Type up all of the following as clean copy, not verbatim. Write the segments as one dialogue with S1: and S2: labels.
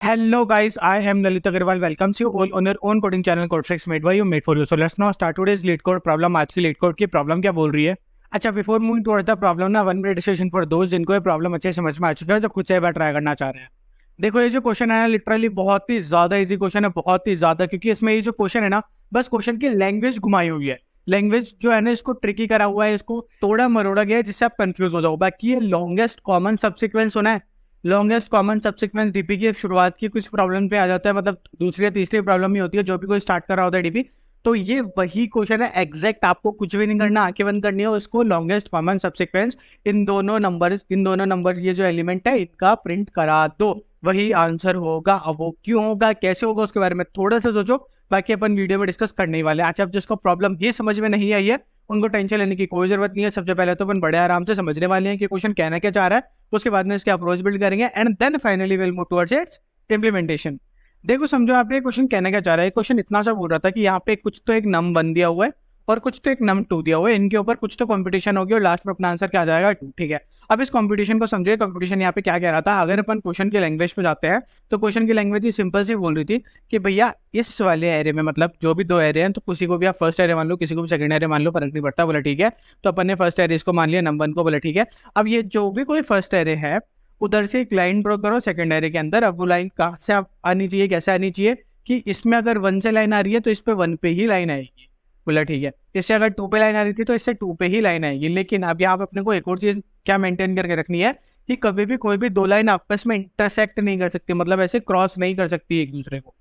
S1: Hello guys, I am Lalit Agarwal. Welcomes you all on your own coding channel Codetricks made by you, made for you. So let's now start today's lead code problem. आज की lead code की problem क्या बोल रही है? अच्छा, before moving towards the problem ना 1 minute decision for those जिनको ये problem अच्छे समझ में आ चुका है, जो खुद से एक बार ट्राई करना चाह रहे हैं। देखो, ये जो क्वेश्चन है लिटरली बहुत ही ज्यादा इजी क्वेश्चन है, बहुत ही ज्यादा, क्योंकि इसमें ये जो क्वेश्चन है ना, बस क्वेश्चन की लैंग्वेज घुमाई हुई है। लैंग्वेज जो है ना, इसको ट्रिकी करा हुआ है, इसको तोड़ा मरोड़ा गया है जिससे आप कंफ्यूज हो जाओ। बाकी ये लॉन्गेस्ट कॉमन सब्सिक्वेंस होना है। लॉन्गेस्ट कॉमन सब्सिक्वेंस डीपी की शुरुआत की कुछ प्रॉब्लम पे आ जाता है, मतलब दूसरी या तीसरी प्रॉब्लम ही होती है जो भी कोई स्टार्ट कर रहा होता है डीपी। तो ये वही क्वेश्चन है एग्जैक्ट, आपको कुछ भी नहीं करना, आंखें बंद करनी है, उसको लॉन्गेस्ट कॉमन सब्सिक्वेंस इन दोनों नंबर ये जो एलिमेंट है इनका प्रिंट करा दो, वही आंसर होगा। अब वो क्यों होगा, कैसे होगा, उसके बारे में थोड़ा सा सोचो, बाकी अपन वीडियो में डिस्कस करने ही वाले हैं। अच्छा, अब जिसको प्रॉब्लम ये समझ में नहीं आई है उनको टेंशन लेने की कोई जरूरत नहीं है। सबसे पहले तो अपन बड़े आराम से समझने वाले हैं कि क्वेश्चन कहना क्या चाह रहा है, उसके बाद में इसके अप्रोच बिल्ड करेंगे and then finally will move towards its implementation. देखो समझो, आप ये क्वेश्चन कहना क्या चाह रहा है। क्वेश्चन इतना सा बोल रहा था कि यहाँ पे कुछ तो एक नम वन दिया हुआ है और कुछ तो एक नम टू दिया हुआ है, इनके ऊपर कुछ तो कंपटीशन होगी और लास्ट में अपना आंसर क्या आ जाएगा, टू। ठीक है, अब इस कंपटीशन को समझिए। कंपटीशन यहाँ पे क्या कह रहा था, अगर अपन क्वेश्चन की लैंग्वेज पे जाते हैं तो क्वेश्चन की लैंग्वेज ही सिंपल सी बोल रही थी कि भैया इस वाले एरे में, मतलब जो भी दो एरे हैं, तो किसी को भी आप फर्स्ट एरे मान लो, किसी को भी सेकंड एरे मान लो, फर्क नहीं पड़ता। बोला ठीक है, तो अपन ने फर्स्ट एरे इसको मान लिया, नंबर वन को। बोला ठीक है, अब ये जो भी कोई फर्स्ट एरे है उधर से एक लाइन ड्रॉ करो सेकंड एरे के अंदर। अब वो लाइन कहाँ से आनी चाहिए, कैसे आनी चाहिए कि इसमें अगर वन से लाइन आ रही है तो इस पे वन पे ही लाइन आएगी। बोला ठीक है, इससे अगर टू पे लाइन आ रही थी तो इससे टू पे ही लाइन आएगी। लेकिन अब यहाँ पे अपने को एक और चीज क्या मेंटेन करके रखनी है कि कभी भी कोई भी दो लाइन आपस में इंटरसेक्ट नहीं कर सकती, मतलब ऐसे क्रॉस नहीं कर सकती एक दूसरे को।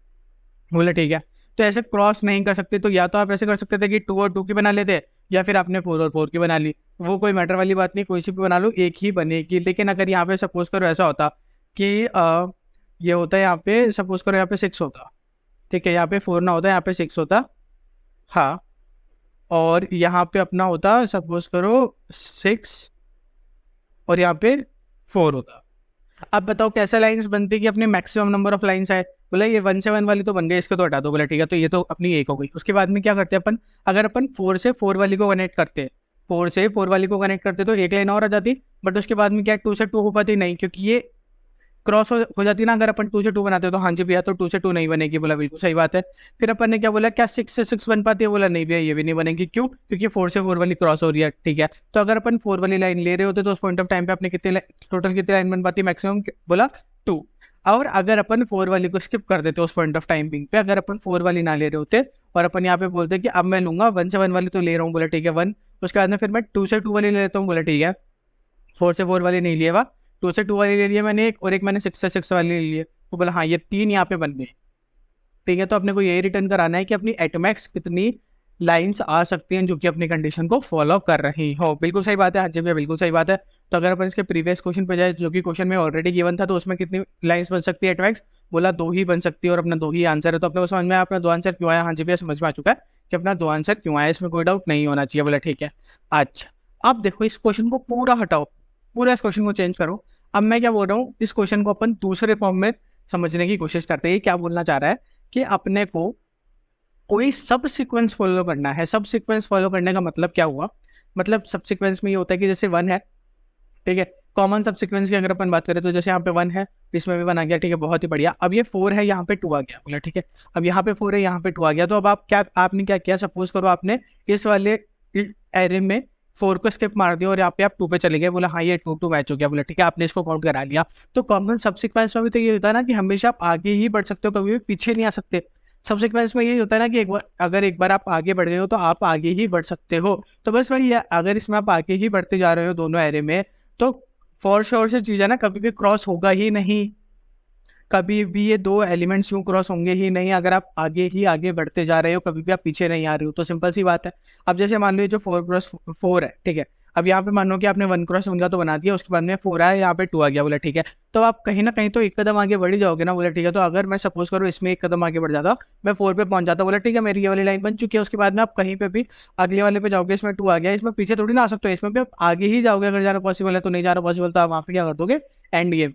S1: बोले ठीक है, तो ऐसे क्रॉस नहीं कर सकते तो या तो आप ऐसे कर सकते थे कि टू और टू की बना लेते, या फिर आपने फोर और फोर की बना ली। वो कोई मैटर वाली बात नहीं, कोई सी भी बना लो, एक ही बनेगी। लेकिन अगर यहाँ पे सपोज करो ऐसा होता कि ये होता है, यहाँ पे सपोज करो यहाँ पे सिक्स होता, ठीक है, यहाँ पे फोर ना होता, यहाँ पे सिक्स होता, हाँ, और यहाँ पे अपना होता सपोज करो सिक्स और यहाँ पे फोर होता। अब बताओ कैसे लाइंस बनती कि अपने मैक्सिमम नंबर ऑफ लाइंस है। बोला ये 1 से 1 वाली तो बन गई, इसको तो हटा दो। बोला ठीक है, तो ये तो अपनी एक हो गई। उसके बाद में क्या करते हैं अपन, अगर अपन 4 से 4 वाली को कनेक्ट करते, 4 से 4 वाली को कनेक्ट करते तो एक लाइन और आ जाती। बट उसके बाद में क्या 2 से 2 हो पाती नहीं, क्योंकि ये क्रॉस हो जाती ना। अगर अपन 2 से 2 बनाते तो हाँ जी भैया, तो 2 से 2 नहीं बनेगी। बोला बिल्कुल सही बात है। फिर अपन ने क्या बोला, क्या 6 से 6 बन पाती है। बोला नहीं भैया, ये भी नहीं बनेगी। क्यों, क्योंकि 4 से 4 वाली क्रॉस हो रही है। ठीक है, तो अगर अपन 4 वाली लाइन ले रहे होते तो उस पॉइंट ऑफ टाइम पे अपने कितने टोटल कितनी लाइन बन पाती मैक्सिमम। बोला 2। और अगर अपन 4 वाली को स्किप कर देते उस पॉइंट ऑफ टाइम पे, अगर अपन 4 वाली ना ले रहे होते और अपन यहाँ पे बोलते कि अब मैं लूंगा 1 से 1 वाली तो ले रहा हूँ। बोला ठीक है 1। उसके बाद में फिर मैं 2 से 2 वाली ले लेता हूँ। बोला ठीक है, 4 से 4 वाली नहीं लिया, वा 2 से 2 वाली ले लिया मैंने एक, और एक मैंने 6 से 6 वाली ले लिया। तो बोला हाँ, ये 3 यहाँ पे बन गए। ठीक है, तो अपने को यही रिटर्न कराना है कि अपनी एटमैक्स कितनी लाइंस आ सकती हैं जो कि अपनी कंडीशन को फॉलो कर रही हो। बिल्कुल सही बात है, हाँ जी भैया बिल्कुल सही बात है। तो अगर अपन इसके प्रीवियस क्वेश्चन पे जाए जो कि क्वेश्चन में ऑलरेडी गिवन था, तो उसमें कितनी लाइंस बन सकती है एटमैक्स। बोला 2 ही बन सकती है, और अपना 2 ही आंसर है। तो अपने को समझ में आया अपना 2 आंसर क्यों आया। हाँ जी भैया समझ में आ चुका है कि अपना 2 आंसर क्यों आया, इसमें कोई डाउट नहीं होना चाहिए। बोला ठीक है। अच्छा, अब देखो इस क्वेश्चन को पूरा हटाओ, पूरा इस क्वेश्चन को चेंज करो। अब मैं क्या बोल रहा हूँ, इस क्वेश्चन को अपन दूसरे फॉर्म में समझने की कोशिश करते हैं। क्या बोलना चाह रहा है कि अपने को कोई सब सीक्वेंस फॉलो करना है। सब सीक्वेंस फॉलो करने का मतलब क्या हुआ, मतलब सब सीक्वेंस में ये होता है कि जैसे 1 है, ठीक है, कॉमन सब सीक्वेंस की अगर अपन बात करें तो जैसे यहाँ पे 1 है, इसमें भी 1 आ गया, ठीक है, बहुत ही बढ़िया। अब ये 4 है, यहाँ पे 2 आ गया। बोला ठीक है, अब यहाँ पे 4 है, यहाँ पे 2 आ गया। तो अब आपने क्या किया, सपोज करो आपने इस वाले एरे में 4 को स्किप मार दिया और यहाँ पे आप 2 पे चले गए। बोला हाँ, ये 2 मैच हो गया। बोला ठीक है, आपने इसको काउंट करा लिया। तो कॉमन सब सीक्वेंस में भी तो ये होता है ना कि हमेशा आप आगे ही बढ़ सकते हो, कभी भी पीछे नहीं आ सकते। सब सीक्वेंस में यही होता है ना कि अगर एक बार आप आगे बढ़ गए हो तो आप आगे ही बढ़ सकते हो। तो बस वही है, अगर इसमें आप आगे ही बढ़ते जा रहे हो दोनों एरे में, तो फॉर श्योर से चीज़ है ना, कभी भी क्रॉस होगा ही नहीं। कभी भी ये दो एलिमेंट्स यूं क्रॉस होंगे ही नहीं अगर आप आगे ही आगे बढ़ते जा रहे हो, कभी भी आप पीछे नहीं आ रहे हो। तो सिंपल सी बात है। अब जैसे मान लो ये जो 4x4 है, ठीक है, अब यहाँ पे मान लो कि आपने 1x1 का तो बना दिया, उसके बाद में 4 आया, यहाँ पे 2 आ गया। बोला ठीक है, तो आप कहीं ना कहीं तो एक कदम आगे बढ़ ही जाओगे ना। बोला ठीक है, तो अगर मैं सपोज करूँ इसमें एक कदम आगे बढ़ जाता, मैं 4 पे पहुंच जाता। बोला ठीक है, मेरी ये वाली लाइन बन चुकी है। उसके बाद में आप कहीं पे भी अगले वाले पे जाओगे, इसमें 2 आ गया, इसमें पीछे थोड़ी ना आ सकते हो, इसमें भी आप आगे ही जाओगे। अगर जाना पॉसिबल है तो, नहीं जाना पॉसिबल तो आप वहाँ पे क्या कर दोगे, एंड गेम।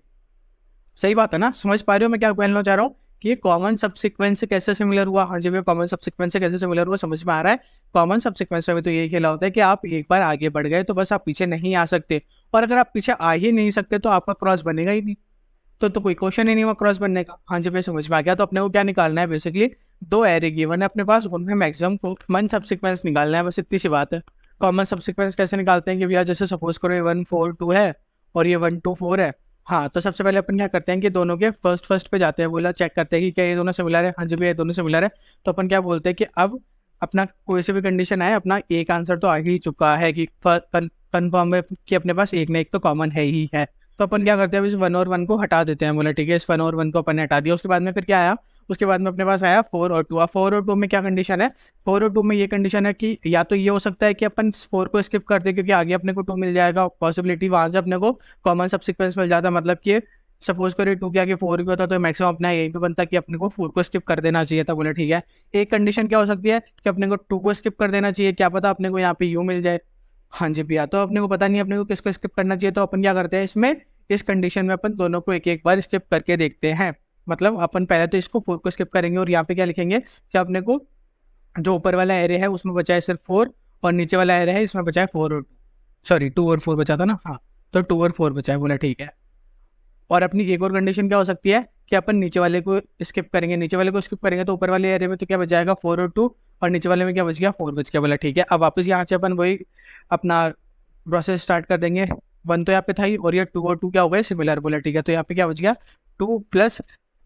S1: सही बात है ना, समझ पा रहे हो मैं क्या कहना चाह रहा हूँ कि ये कॉमन सबसीक्वेंस से कैसे सिमिलर हुआ। हाँ जी भैया, कॉमन सबसीक्वेंस से कैसे सिमिलर हुआ समझ में आ रहा है। कॉमन सबसीक्वेंस में तो यही खेला होता है कि आप एक बार आगे बढ़ गए तो बस आप पीछे नहीं आ सकते, और अगर आप पीछे आ ही नहीं सकते तो आपका क्रॉस बनेगा ही नहीं। तो कोई क्वेश्चन ही नहीं हुआ क्रॉस बनने का। हाँ जी, भाई समझ में आ गया। तो अपने को क्या निकालना है, बेसिकली दो एरे गिवन है अपने पास, उनमें मैक्सिमम कॉमन सब सीक्वेंस निकालना है, बस इतनी सी बात है। कॉमन सब सीक्वेंस कैसे निकालते हैं कि भैया जैसे सपोज करो ये 1 4 2 है और ये 1 2 4 है। हाँ, तो सबसे पहले अपन क्या करते हैं कि दोनों के फर्स्ट पे जाते हैं, बोला चेक करते हैं कि क्या ये दोनों सिमिलर है। हाँ जी भैया ये दोनों सिमिलर है। तो अपन क्या बोलते हैं कि अब अपना कोई से भी कंडीशन आए, अपना एक आंसर तो आ ही चुका है कि कन्फर्म है कि अपने पास एक ना एक तो कॉमन है ही है। तो अपन क्या करते हैं, इस 1 और 1 को हटा देते हैं। बोला ठीक है, इस 1 और 1 को अपन ने हटा दिया। उसके बाद में फिर क्या आया, उसके बाद में अपने पास आया 4 और 2। अब 4 और 2 में क्या कंडीशन है, 4 और 2 में ये कंडीशन है कि या तो ये हो सकता है कि अपन 4 को स्किप कर दे क्योंकि आगे अपने को 2 मिल जाएगा, पॉसिबिलिटी वहां से अपने को कॉमन सब सीक्वेंस मिल जाता है। मतलब कि सपोज करो 2 के आगे 4 भी होता तो मैक्सिमम अपना यही पे बनता कि अपने को 4 को स्किप कर देना चाहिए था। बोले ठीक है, एक कंडीशन क्या हो सकती है कि अपने को 2 को स्किप कर देना चाहिए, क्या पता अपने को यहाँ पे यू मिल जाए। हाँ जी भैया, तो अपने को पता नहीं अपने को किसको स्किप करना चाहिए, तो अपन क्या करते हैं इसमें, इस कंडीशन में अपन दोनों को एक एक बार स्किप करके देखते हैं। मतलब अपन पहले तो इसको 4 को स्किप करेंगे और यहाँ पे क्या लिखेंगे कि अपने को जो ऊपर वाला एरे है उसमें बचा है सिर्फ 4 और नीचे वाला एरे है इसमें बचा है 2 और 4 बचा था ना। हाँ, तो 2 और 4 बचा है। बोला ठीक है। और अपनी एक और कंडीशन क्या हो सकती है कि अपन नीचे वाले को स्किप करेंगे, नीचे वाले को स्किप करेंगे तो ऊपर वाले एरे में तो क्या बच जाएगा 4 और 2 और नीचे वाले में क्या बच गया 4 बच गया। बोला ठीक है। अब वापस यहाँ से अपन वही अपना प्रोसेस स्टार्ट कर देंगे। 1 तो यहाँ पे था ही और ये 2 और 2 क्या हो गए सिमिलर। बोला ठीक है, तो यहाँ पे क्या बच गया 2 प्लस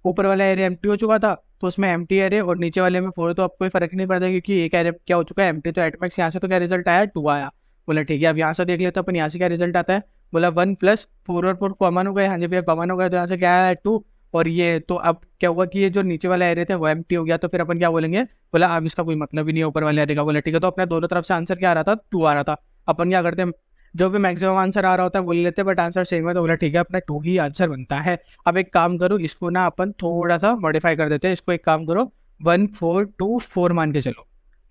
S1: ऊपर वाला एरे एम्प्टी हो चुका था तो उसमें एम्प्टी एरे और नीचे वाले में 4, तो अब कोई फर्क नहीं पड़ता क्योंकि एक एरे क्या हो चुका है एम्प्टी। तो एटमैक्स यहाँ से तो क्या रिजल्ट आया 2 आया। बोला ठीक है, अब यहाँ से देख लेते अपन यहाँ से क्या रिजल्ट आता है। बोला 1 प्लस 4 और 4 कॉमन हो गए। हाँ जी भैया कॉमन हो गए, तो यहाँ से क्या आया 2 और ये तो अब क्या हुआ कि ये जो नीचे वाला एरे थे वो एम्प्टी हो गया। तो फिर अपन क्या बोलेंगे, बोला अब इसका कोई मतलब ही नहीं है ऊपर वाले एरे का। बोला ठीक है, तो अपने दोनों तरफ से आंसर क्या आ रहा था 2 आ रहा था। अपन क्या करते हैं, जो भी मैक्सिमम आंसर आ रहा होता है बोल लेते हैं, बट आंसर सेम है तो बोला ठीक है अपना 2 ही आंसर बनता है। अब एक काम करो, इसको ना अपन थोड़ा सा मॉडिफाई कर देते हैं, इसको एक काम करो 1 4 2 4 मान के चलो।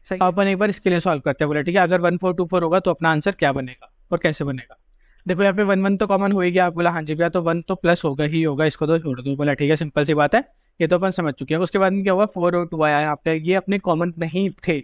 S1: सही, अपन एक बार इसके लिए सॉल्व करते हैं। बोला ठीक है, अगर 1 4 2 4 होगा तो अपना आंसर क्या बनेगा और कैसे बनेगा। देखो यहाँ पे 1 1 तो कॉमन हो ही गया। बोला हाँ जी भैया, तो 1 तो प्लस होगा ही होगा, इसको तो छोड़ दो। बोला ठीक है, सिंपल सी बात है, ये तो अपन समझ चुके हैं। उसके बाद में क्या हुआ 4 और 2 आया यहाँ पे, ये अपने कॉमन नहीं थे,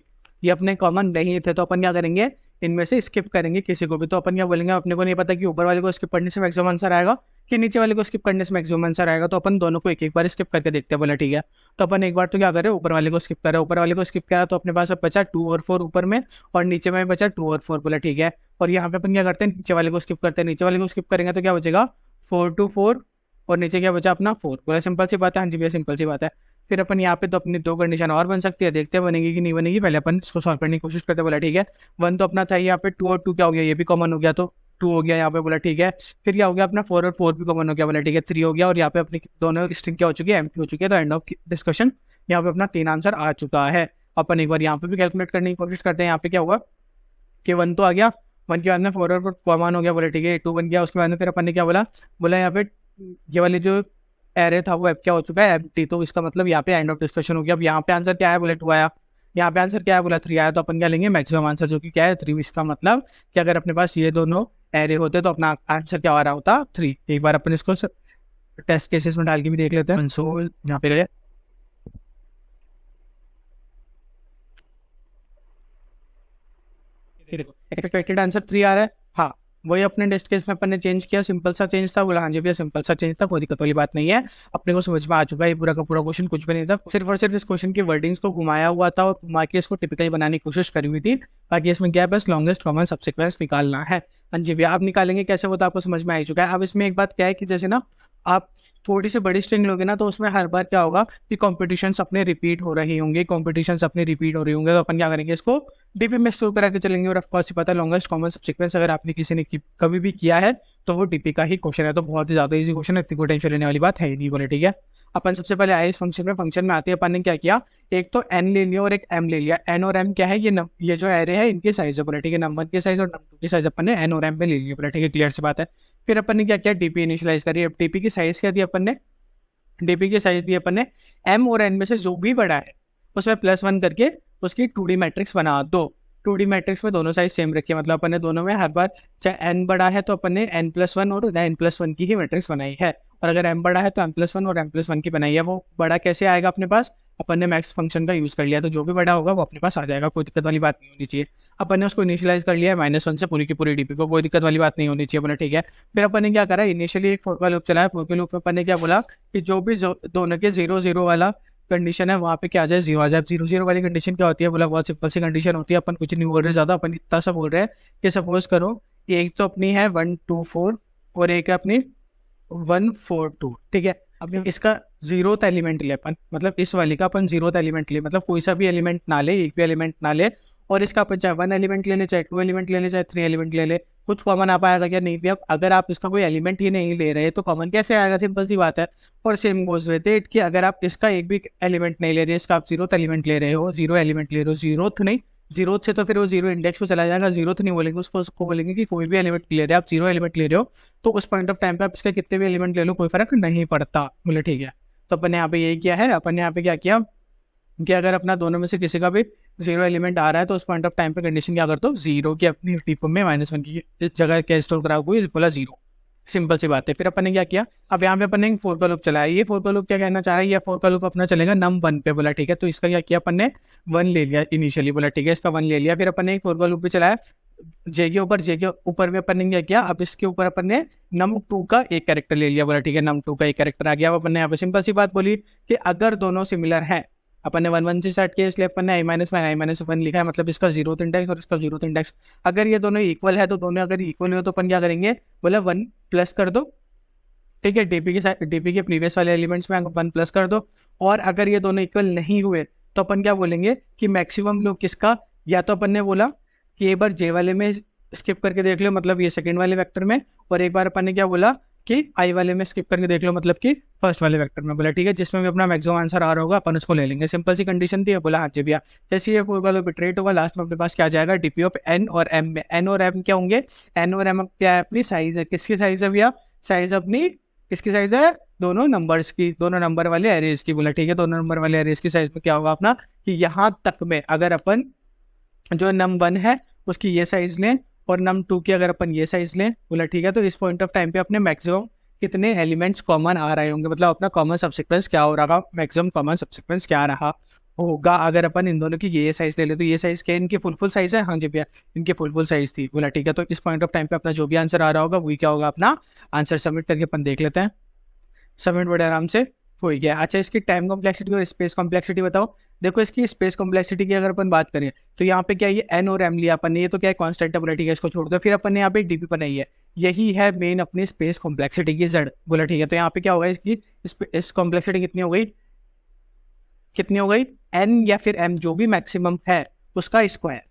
S1: ये अपने कॉमन नहीं थे। तो अपन क्या करेंगे, इनमें से स्किप करेंगे किसी को भी। तो अपन क्या बोलेंगे, अपने को नहीं पता कि ऊपर वाले को स्किप करने से मैक्सिमम आंसर आएगा कि नीचे वाले को स्किप करने से मैक्सिमम आंसर आएगा। तो अपन दोनों को एक एक बार स्किप करके देखते हैं। बोला ठीक है, तो अपन एक बार तो क्या करें, ऊपर वाले को स्किप करें। ऊपर वाले को स्किप करा तो अपने पास अब बचा 2 और 4 ऊपर में और नीचे में बचा 2 और 4। बोला ठीक है, और यहाँ पे अपन क्या करते हैं, नीचे वाले को स्किप करते हैं। नीचे वाले को स्किप करेंगे तो क्या बचेगा 4 2 4 और नीचे क्या बचा अपना 4। बोला सिंपल सी बात है। हाँ जी भैया सिंपल सी बात है। फिर अपन यहाँ पे तो अपनी दो कंडीशन और बन सकती है, देखते हैं बनेगी कि नहीं बनेगी। पहले अपन इसको सॉल्व करने की कोशिश करते हैं। बोला ठीक है, 1 तो अपना था यहाँ पे, 2 और 2 क्या हो गया, ये भी कॉमन हो गया तो 2 हो गया यहाँ पे। बोला ठीक है, फिर क्या हो गया अपना 4 और 4 भी कॉमन हो गया। बोला ठीक है 3 हो गया और यहाँ पे अपनी दोनों स्ट्रिंग क्या हो चुकी है एम्प्टी हो चुकी है। तो एंड ऑफ डिस्कशन, यहाँ पे अपना 3 आंसर आ चुका है। अपन एक बार यहाँ पे भी कैलकुलेट करने की कोशिश करते हैं। यहाँ पे क्या हुआ कि 1 तो आ गया, 1 के बाद में 4 और 4 कॉमन हो गया। बोले ठीक है 2 बन गया। उसके बाद में फिर अपन ने क्या बोला, बोला यहाँ पे ये वाली जो एरे था वो क्या हो चुका है एम्प्टी। तो इसका मतलब यहाँ पे एंड ऑफ डिस्कशन हो गया। अब यहाँ पे आंसर क्या है, बोले 2 आया। यहाँ पे आंसर क्या है, बोला 3 आया। तो अपन क्या लेंगे मैक्सिमम आंसर जो कि क्या है 3। इसका मतलब कि अगर अपने पास ये दोनों एरे होते तो अपना आंसर क्या आ रहा होता 3। एक बार अपन इसको टेस्ट केसेस में डाल के भी देख लेते हैं। कंसोल यहाँ पे गए, देखो एक्सपेक्टेड आंसर 3 आ रहा है। हाँ, वही अपने टेस्ट केस में अपन ने चेंज किया, सिंपल सा चेंज था। बोला हाँ जी भैया सिंपल सा चेंज था, कोई दिक्कत वाली बात नहीं है, अपने को समझ में आ चुका है। ये पूरा का पूरा क्वेश्चन कुछ भी नहीं था, सिर्फ और सिर्फ इस क्वेश्चन की वर्डिंग्स को घुमाया हुआ था और घुमा के इसको टिपिकल बनाने की कोशिश करी हुई थी। बाकी इसमें क्या है, बस लॉन्गेस्ट कॉमन सबसीक्वेंस निकालना है। हाँ जी भैया, आप निकालेंगे कैसे वो तो आपको समझ में आ ही चुका है। अब इसमें एक बात क्या है कि जैसे ना आप थोड़ी सी बड़ी स्ट्रिंग लोगे ना तो उसमें हर बार क्या होगा कि कॉम्पिटिशन्स अपने रिपीट हो रही होंगे, कॉम्पिटिशन्स अपने रिपीट हो रही होंगे। तो अपन क्या करेंगे, इसको डीपी में स्टोर करा के चलेंगे। और ऑफकोर्स पता है लॉन्गेस्ट कॉमन सीक्वेंस अगर आपने किसी ने कभी भी किया है तो वो डीपी का ही क्वेश्चन है। तो बहुत ही ज्यादा इजी क्वेश्चन है, इतनी कोई टेंशन लेने वाली बात है ही नहीं। बोले ठीक है, अपन सबसे पहले आए इस फंक्शन में आते हैं। अपन ने क्या किया, एक तो एन ले लिया और एक एम ले लिया। एन और एम क्या है, ये जो एरे है इनके साइज है। बोले ठीक है, नंबर के साइज और नंबर के साइज अपन ने एन और एम पे ले लिया। बोले ठीक है, क्लियर सी बात है। फिर अपन ने क्या किया, डीपी इनिशियलाइज करी। अब डीपी की साइज क्या दी अपन ने, डीपी की साइज दी अपन ने एम और एन में से जो भी बड़ा है उसमें +1 करके उसकी 2D मैट्रिक्स बना दो। 2D मैट्रिक्स में दोनों साइज सेम रखी है, मतलब अपन ने दोनों में हर बार चाहे एन बड़ा है तो अपन ने n+1 और n+1 की ही मैट्रिक्स बनाई है, और अगर m बड़ा है तो m+1 और m+1 की बनाई है। वो बड़ा कैसे आएगा अपने पास, अपन ने मैक्स फंक्शन का यूज कर लिया, तो जो भी बड़ा होगा वो अपने पास आ जाएगा, कोई दिक्कत वाली बात नहीं होनी चाहिए। अपन ने उसको इनिशियलाइज कर लिया है -1 से पूरी की पूरी डीपी को, कोई दिक्कत वाली बात नहीं होनी चाहिए, बोला ठीक है। फिर अपन ने क्या करा, इनिशियली एक फॉर लूप चलाया, फॉर लूप में अपन ने क्या बोला कि जो भी दोनों के 0 0 वाला कंडीशन है वहाँ पे क्या आ जाए, 0 आ जाए। 0 0 वाली कंडीशन क्या होती है, बोला बहुत सिंपल सी कंडीशन होती है, अपन कुछ नहीं बोल रहे ज़्यादा, अपन इतना सा बोल रहे हैं कि सपोज करो कि एक तो अपनी है 1 2 4 और एक है अपनी 1 4 2, ठीक है। अब इसका जीरोथ एलिमेंट ले अपन, मतलब इस वाली का अपन जीरोथ एलिमेंट ले, मतलब कोई सा भी एलिमेंट ना ले, एक भी एलिमेंट ना ले, और इसका अपन चाहे 1 एलिमेंट ले ले, चाहे 2 एलिमेंट ले ले, चाहे 3 एलिमेंट ले ले, कुछ कॉमन आ पाएगा क्या, नहीं भी। अब अगर आप इसका कोई एलिमेंट ही नहीं ले रहे तो कॉमन कैसे आएगा, सिंपल सी बात है। और सेम गोज विद इट कि अगर आप इसका एक भी एलिमेंट नहीं ले रहे, इसका आप जीरोथ एलिमेंट ले रहे हो, 0 एलिमेंट ले रहे हो, जीरोथ नहीं, जीरोथ से तो फिर वो 0 इंडेक्स पे चला जाएगा, जीरोथ नहीं बोलेंगे उसको बोलेंगे कि कोई भी एलिमेंट ले रहे हो आप, 0 एलिमेंट ले रहे हो, तो उस पॉइंट ऑफ टाइम पे आप इसके कितने भी एलिमेंट ले लो कोई फर्क नहीं पड़ता, बोले ठीक है। तो अपन ने यहाँ पे यही किया है, अपन ने यहाँ पे क्या किया कि अगर अपना दोनों में से किसी का भी 0 एलिमेंट आ रहा है तो उस पॉइंट ऑफ टाइम पे कंडीशन क्या करते हो, 0 की अपनी टीपो में -1 की जगह क्या स्टोर करा हुआ, बोला 0, सिंपल सी बात है। फिर अपन ने क्या किया, अब यहाँ पे अपन ने फॉर का लूप चलाया, ये फॉर का लूप क्या कहना चाह रहा है, ये फॉर का लूप अपना चलेगा num1 पे, बोला ठीक है। तो इसका क्या किया अपन ने 1 ले लिया इनिशियली, बोला ठीक है, इसका 1 ले लिया। फिर अपन ने एक फॉर का लूप भी चलाया जे के ऊपर भी अपन ने क्या किया, अब इसके ऊपर अपन ने num2 का एक कैरेक्टर ले लिया, बोला ठीक है, num2 का एक कैरेक्टर आ गया। अब अपन ने यहाँ पे सिंपल सी बात बोली कि अगर दोनों सिमिलर हैं, अपन ने 1 1 से स्टार्ट किया इसलिए अपन ने i-1 लिखा है, मतलब इसका जीरोथ इंडेक्स और इसका जीरोथ इंडेक्स अगर ये दोनों इक्वल है, तो दोनों अगर इक्वल हो तो अपन क्या करेंगे, बोला 1 प्लस कर दो, ठीक है, डीपी के प्रीवियस वाले एलिमेंट्स में 1 प्लस कर दो। और अगर ये दोनों इक्वल नहीं हुए तो अपन क्या बोलेंगे कि मैक्सिमम लोग किसका, या तो अपन ने बोला कि एक बार जे वाले में स्किप करके देख लो, मतलब ये सेकंड वाले वेक्टर में, और एक बार अपन ने क्या बोला कि आई वाले में स्किप करके देख लो, मतलब कि फर्स्ट वाले वेक्टर में, बोला ठीक है, जिसमें भी अपना मैक्सिमम आंसर आ रहा होगा अपन उसको ले लेंगे, सिंपल सी कंडीशन थी। बोला हाँ जी भैया, जैसे ये पूरा बिट्रेट होगा लास्ट में अपने पास क्या आ जाएगा, डीपी ऑफ एन और एम में, एन और एम क्या होंगे, एन और एम क्या है, अपनी साइज है, किसकी साइज है भैया, साइज अपनी किसकी साइज है, दोनों नंबर्स की, दोनों नंबर वाले एरेज की, बोला ठीक है, दोनों नंबर वाले एरेज की साइज में क्या होगा अपना कि यहाँ तक में अगर अपन जो num1 है उसकी ये साइज लें और num2 की अगर अपन ये साइज लें, बोला ठीक है, तो इस पॉइंट ऑफ टाइम पे अपने मैक्सिमम कितने एलिमेंट्स कॉमन आ रहे होंगे, मतलब अपना कॉमन सबसिक्वेंस क्या हो रहा, मैक्सिमम कॉमन सबसिक्वेंस क्या रहा होगा अगर अपन इन दोनों की ये साइज ले ले। तो ये साइज क्या इनकी फुल साइज है, हाँ जी भैया इनकी फुल साइज थी, बोला ठीक है। तो इस पॉइंट ऑफ टाइम पे अपना जो भी आंसर आ रहा होगा वही क्या होगा, अपना आंसर सबमिट करके अपन देख लेते हैं। सबमिट बड़े आराम से हो ही गया। अच्छा, इसकी टाइम कॉम्प्लेक्सिटी और स्पेस कॉम्प्लेक्सिटी बताओ। देखो इसकी स्पेस कॉम्प्लेक्सिटी की अगर अपन बात करें तो यहाँ पे क्या ये एन और एम लिया अपन ने, ये तो क्या है कॉन्स्टेंट है, ठीक है, इसको छोड़ दो। फिर अपन ने यहाँ पे डीपी बनाई है, यही है मेन अपनी स्पेस कॉम्प्लेक्सिटी की जेड, बोला ठीक है। तो यहाँ पे क्या होगा, इसकी इस कॉम्प्लेक्सिटी कितनी हो गई, कितनी हो गई, एन या फिर एम जो भी मैक्सिमम है उसका स्क्वायर,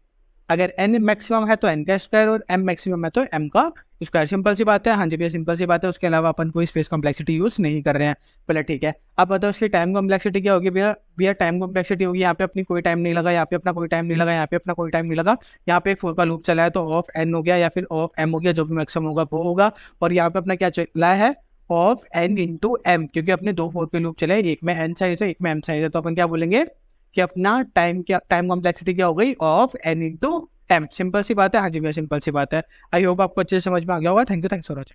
S1: अगर एन मैक्सिमम है तो एन का स्क्वायर और एम मैक्सिमम है तो एम का स्क्वायर, सिंपल सी बात है, हाँ जी भैया सिंपल सी बात है। उसके अलावा अपन कोई स्पेस कॉम्प्लेक्सिटी यूज नहीं कर रहे हैं, बोले ठीक है। अब बताओ इसकी टाइम कॉम्प्लेक्सिटी क्या होगी भैया, भैया टाइम कॉम्प्लेक्सिटी होगी, यहाँ पे अपनी कोई टाइम नहीं लगा, यहाँ पे अपना कोई टाइम नहीं लगा, यहाँ पे अपना कोई टाइम नहीं लगा, यहाँ पे एक फोर का लूप चला है तो ऑफ एन हो गया या फिर ऑफ एम हो गया, जो भी मैक्सिमम होगा वो होगा। और यहाँ पे अपना क्या चला है, ऑफ एन इंटू एम, क्योंकि अपने दो फोर के लूप चले, एक में एन साइज है एक में एम साइज है, तो अपन क्या बोलेंगे कि अपना टाइम कॉम्प्लेक्सिटी क्या हो गई, of n into m, simple सी बात है, हाँ जी भैया सिंपल सी बात है। आई होप आपको अच्छे से समझ में आ गया होगा। Thank you so much.